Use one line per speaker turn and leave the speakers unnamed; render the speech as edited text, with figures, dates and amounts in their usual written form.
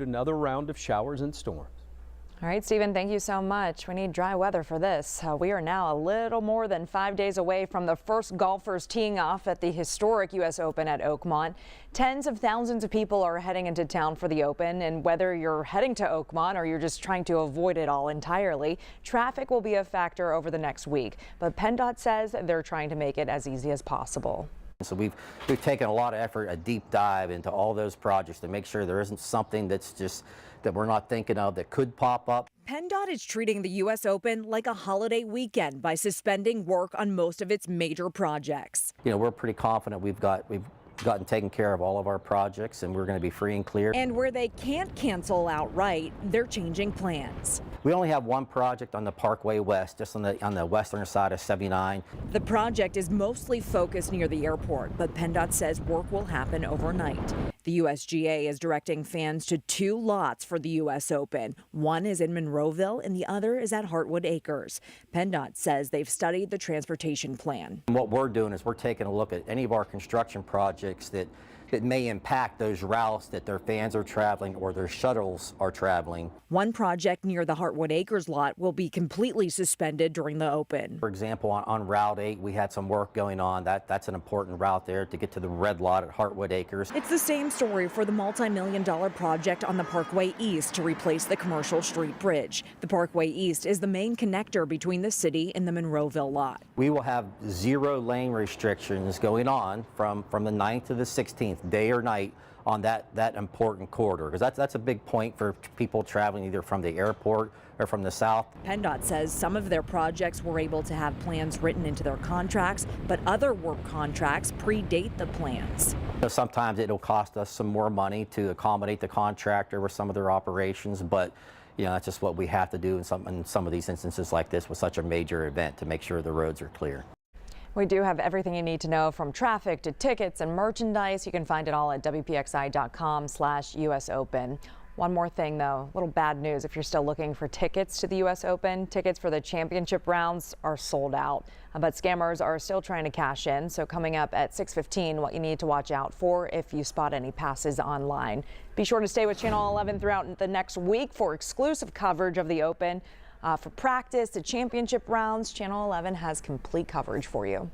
another round of showers and storms.
All right, Stephen, thank you so much. We need dry weather for this. We are now a little more than 5 days away from the first golfers teeing off at the historic U.S. Open at Oakmont. Tens of thousands of people are heading into town for the Open, and whether you're heading to Oakmont or you're just trying to avoid it all entirely, traffic will be a factor over the next week. But PennDOT says they're trying to make it as easy as possible.
So we've taken a lot of effort, a deep dive into all those projects to make sure there isn't something that's just that we're not thinking of that could pop up.
PennDOT is treating the U.S. Open like a holiday weekend by suspending work on most of its major projects.
You know, we're pretty confident we've gotten taken care of all of our projects, and we're going to be free and clear.
And where they can't cancel outright, they're changing plans.
We only have one project on the Parkway West, just on the western side of 79.
The project is mostly focused near the airport, but PennDOT says work will happen overnight. The USGA is directing fans to 2 lots for the U.S. Open. One is in Monroeville and the other is at Heartwood Acres. PennDOT says they've studied the transportation plan.
And what we're doing is we're taking a look at any of our construction projects that may impact those routes that their fans are traveling or their shuttles are traveling.
One project near the Heartwood Acres lot will be completely suspended during the Open.
For example, on Route 8, we had some work going on. That's an important route there to get to the red lot at Heartwood Acres.
It's the same story for the multi-million-dollar project on the Parkway East to replace the Commercial Street Bridge. The Parkway East is the main connector between the city and the Monroeville lot.
We will have 0 lane restrictions going on from the 9th to the 16th, day or night, on that important corridor, because that's a big point for people traveling either from the airport or from the south. PennDOT
says some of their projects were able to have plans written into their contracts, but other work contracts predate the plans.
So sometimes it'll cost us some more money to accommodate the contractor with some of their operations, but you know, that's just what we have to do in some of these instances like this with such a major event to make sure the roads are clear.
We do have everything you need to know, from traffic to tickets and merchandise. You can find it all at WPXI.com/US Open. One more thing, though, a little bad news if you're still looking for tickets to the U.S. Open. Tickets for the championship rounds are sold out, but scammers are still trying to cash in. So coming up at 6:15, what you need to watch out for if you spot any passes online. Be sure to stay with Channel 11 throughout the next week for exclusive coverage of the Open. For practice to championship rounds, Channel 11 has complete coverage for you.